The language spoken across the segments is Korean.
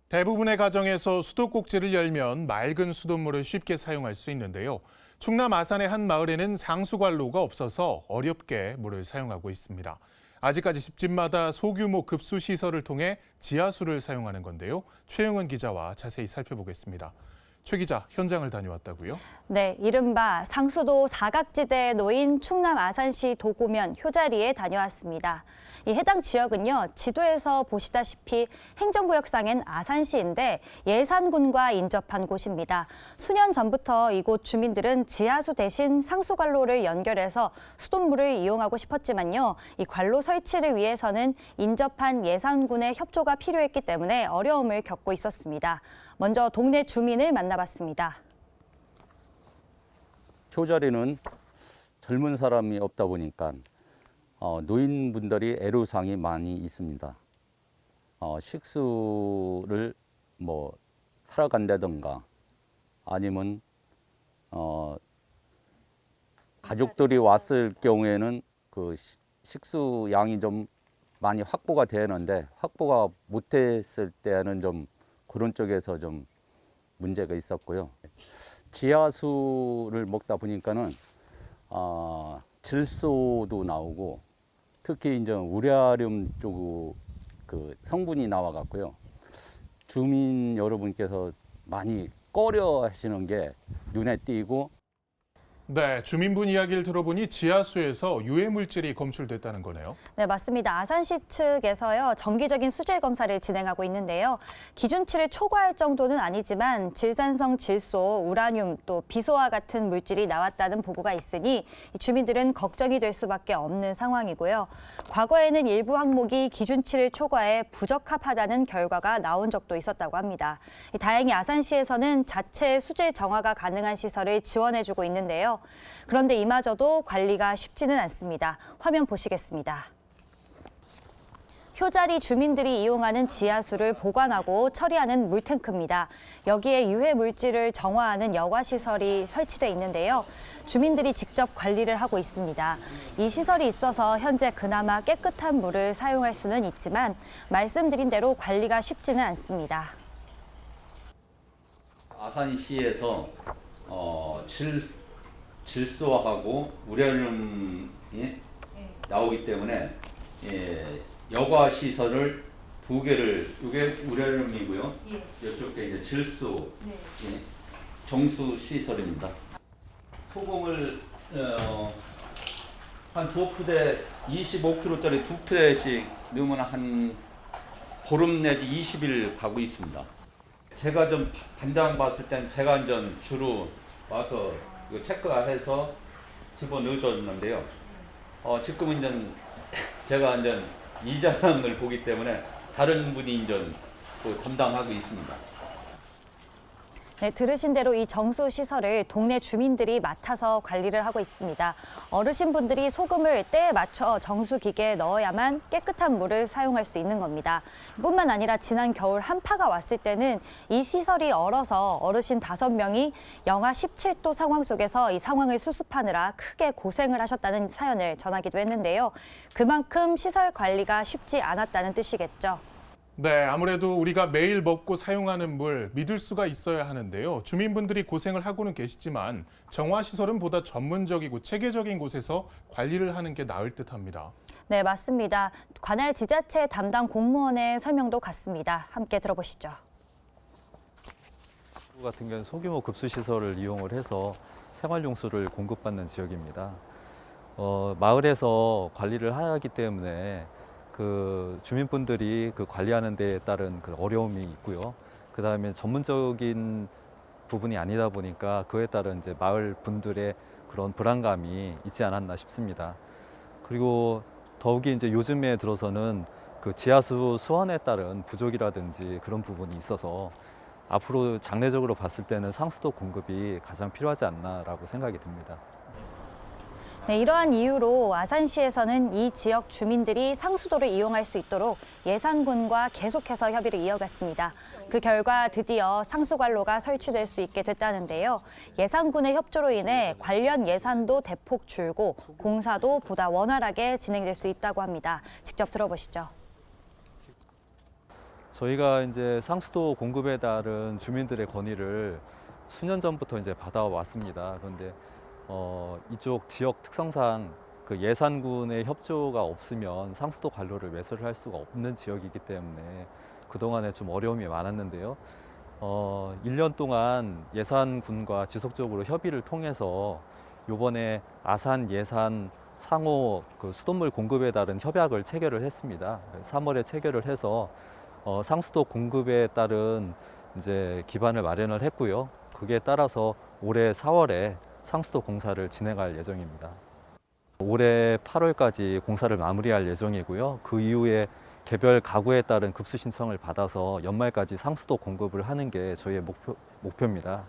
대부분의 가정에서 수도꼭지를 열면 맑은 수돗물을 쉽게 사용할 수 있는데요. 충남 아산의 한 마을에는 상수관로가 없어서 어렵게 물을 사용하고 있습니다. 아직까지 집집마다 소규모 급수 시설을 통해 지하수를 사용하는 건데요. 최영은 기자와 자세히 살펴보겠습니다. 최 기자, 현장을 다녀왔다고요? 네, 이른바 상수도 사각지대에 놓인 충남 아산시 도고면 효자리에 다녀왔습니다. 이 해당 지역은요, 지도에서 보시다시피 행정구역상엔 아산시인데 예산군과 인접한 곳입니다. 수년 전부터 이곳 주민들은 지하수 대신 상수관로를 연결해서 수돗물을 이용하고 싶었지만요, 이 관로 설치를 위해서는 인접한 예산군의 협조가 필요했기 때문에 어려움을 겪고 있었습니다. 먼저 동네 주민을 만나봤습니다. 효자리는 젊은 사람이 없다 보니까 노인분들이 애로사항이 많이 있습니다. 식수를 사러 간다든가 아니면 가족들이 왔을 경우에는 그 식수 양이 좀 많이 확보가 되는데 확보가 못했을 때는 좀 그런 쪽에서 좀 문제가 있었고요. 지하수를 먹다 보니까는 질소도 나오고 특히 이제 우레아륨 쪽 그 성분이 나와 갖고요. 주민 여러분께서 많이 꺼려 하시는 게 눈에 띄고. 네, 주민분 이야기를 들어보니 지하수에서 유해 물질이 검출됐다는 거네요. 네, 맞습니다. 아산시 측에서요, 정기적인 수질 검사를 진행하고 있는데요. 기준치를 초과할 정도는 아니지만 질산성 질소, 우라늄, 또 비소와 같은 물질이 나왔다는 보고가 있으니 주민들은 걱정이 될 수밖에 없는 상황이고요. 과거에는 일부 항목이 기준치를 초과해 부적합하다는 결과가 나온 적도 있었다고 합니다. 다행히 아산시에서는 자체 수질 정화가 가능한 시설을 지원해주고 있는데요. 그런데 이마저도 관리가 쉽지는 않습니다. 화면 보시겠습니다. 효자리 주민들이 이용하는 지하수를 보관하고 처리하는 물탱크입니다. 여기에 유해 물질을 정화하는 여과시설이 설치돼 있는데요. 주민들이 직접 관리를 하고 있습니다. 이 시설이 있어서 현재 그나마 깨끗한 물을 사용할 수는 있지만 말씀드린 대로 관리가 쉽지는 않습니다. 아산시에서 질소하고 우레늄이 나오기 때문에 여과 시설을 두 개를, 이게 우레늄이고요. 이쪽에 이제 질소, 정수 시설입니다. 소금을 한 두 푸대 25kg짜리 두 푸대씩 넣으면 한 보름 내지 20일 가고 있습니다. 제가 좀 반장 봤을 땐 제가 이제 주로 와서 이거 체크해서 집어 넣어줬는데요. 지금은 이제 제가 이제 이장을 보기 때문에 다른 분이 이제 또 담당하고 있습니다. 네, 들으신 대로 이 정수 시설을 동네 주민들이 맡아서 관리를 하고 있습니다. 어르신분들이 소금을 때에 맞춰 정수 기계에 넣어야만 깨끗한 물을 사용할 수 있는 겁니다. 뿐만 아니라 지난 겨울 한파가 왔을 때는 이 시설이 얼어서 어르신 5명이 영하 17도 상황 속에서 이 상황을 수습하느라 크게 고생을 하셨다는 사연을 전하기도 했는데요. 그만큼 시설 관리가 쉽지 않았다는 뜻이겠죠. 네, 아무래도 우리가 매일 먹고 사용하는 물 믿을 수가 있어야 하는데요. 주민분들이 고생을 하고는 계시지만 정화시설은 보다 전문적이고 체계적인 곳에서 관리를 하는 게 나을 듯합니다. 네, 맞습니다. 관할 지자체 담당 공무원의 설명도 같습니다. 함께 들어보시죠. 같은 경우는 소규모 급수시설을 이용을 해서 생활용수를 공급받는 지역입니다. 마을에서 관리를 하기 때문에 그 주민분들이 그 관리하는 데에 따른 그 어려움이 있고요. 그 다음에 전문적인 부분이 아니다 보니까 그에 따른 이제 마을 분들의 그런 불안감이 있지 않았나 싶습니다. 그리고 더욱이 이제 요즘에 들어서는 그 지하수 수원에 따른 부족이라든지 그런 부분이 있어서 앞으로 장래적으로 봤을 때는 상수도 공급이 가장 필요하지 않나라고 생각이 듭니다. 네, 이러한 이유로 아산시에서는 이 지역 주민들이 상수도를 이용할 수 있도록 예산군과 계속해서 협의를 이어갔습니다. 그 결과 드디어 상수관로가 설치될 수 있게 됐다는데요. 예산군의 협조로 인해 관련 예산도 대폭 줄고 공사도 보다 원활하게 진행될 수 있다고 합니다. 직접 들어보시죠. 저희가 이제 상수도 공급에 따른 주민들의 건의를 수년 전부터 이제 받아왔습니다. 그런데 이쪽 지역 특성상 그 예산군의 협조가 없으면 상수도 관로를 매설을 할 수가 없는 지역이기 때문에 그동안에 좀 어려움이 많았는데요. 1년 동안 예산군과 지속적으로 협의를 통해서 요번에 아산 예산 상호 그 수돗물 공급에 따른 협약을 체결을 했습니다. 3월에 체결을 해서 상수도 공급에 따른 이제 기반을 마련을 했고요. 그에 따라서 올해 4월에 상수도 공사를 진행할 예정입니다. 올해 8월까지 공사를 마무리할 예정이고요. 그 이후에 개별 가구에 따른 급수 신청을 받아서 연말까지 상수도 공급을 하는 게 저희의 목표입니다.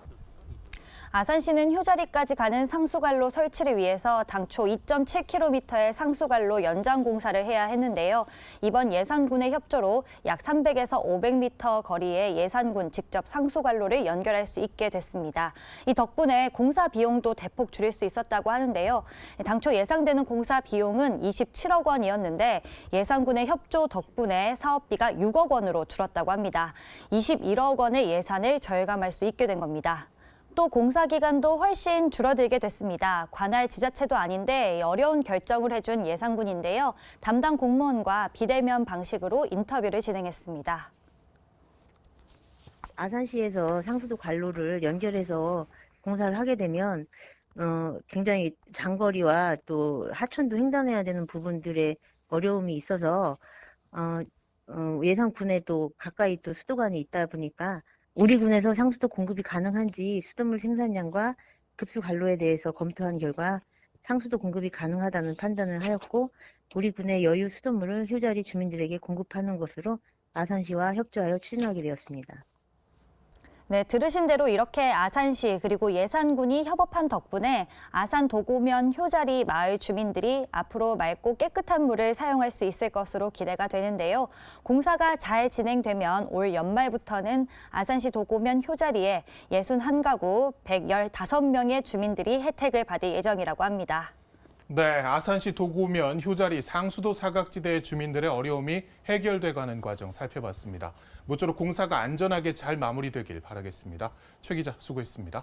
아산시는 효자리까지 가는 상수관로 설치를 위해서 당초 2.7km의 상수관로 연장 공사를 해야 했는데요. 이번 예산군의 협조로 약 300에서 500m 거리에 예산군 직접 상수관로를 연결할 수 있게 됐습니다. 이 덕분에 공사 비용도 대폭 줄일 수 있었다고 하는데요. 당초 예상되는 공사 비용은 27억 원이었는데 예산군의 협조 덕분에 사업비가 6억 원으로 줄었다고 합니다. 21억 원의 예산을 절감할 수 있게 된 겁니다. 또 공사 기간도 훨씬 줄어들게 됐습니다. 관할 지자체도 아닌데 어려운 결정을 해준 예산군인데요. 담당 공무원과 비대면 방식으로 인터뷰를 진행했습니다. 아산시에서 상수도 관로를 연결해서 공사를 하게 되면 굉장히 장거리와 또 하천도 횡단해야 되는 부분들의 어려움이 있어서 예산군에 또 가까이 또 수도관이 있다 보니까 우리 군에서 상수도 공급이 가능한지 수돗물 생산량과 급수 관로에 대해서 검토한 결과 상수도 공급이 가능하다는 판단을 하였고 우리 군의 여유 수돗물을 효자리 주민들에게 공급하는 것으로 아산시와 협조하여 추진하게 되었습니다. 네, 들으신 대로 이렇게 아산시 그리고 예산군이 협업한 덕분에 아산 도고면 효자리 마을 주민들이 앞으로 맑고 깨끗한 물을 사용할 수 있을 것으로 기대가 되는데요. 공사가 잘 진행되면 올 연말부터는 아산시 도고면 효자리에 61가구 115명의 주민들이 혜택을 받을 예정이라고 합니다. 네, 아산시 도고면 효자리 상수도 사각지대의 주민들의 어려움이 해결돼가는 과정 살펴봤습니다. 모쪼록 공사가 안전하게 잘 마무리되길 바라겠습니다. 최 기자 수고했습니다.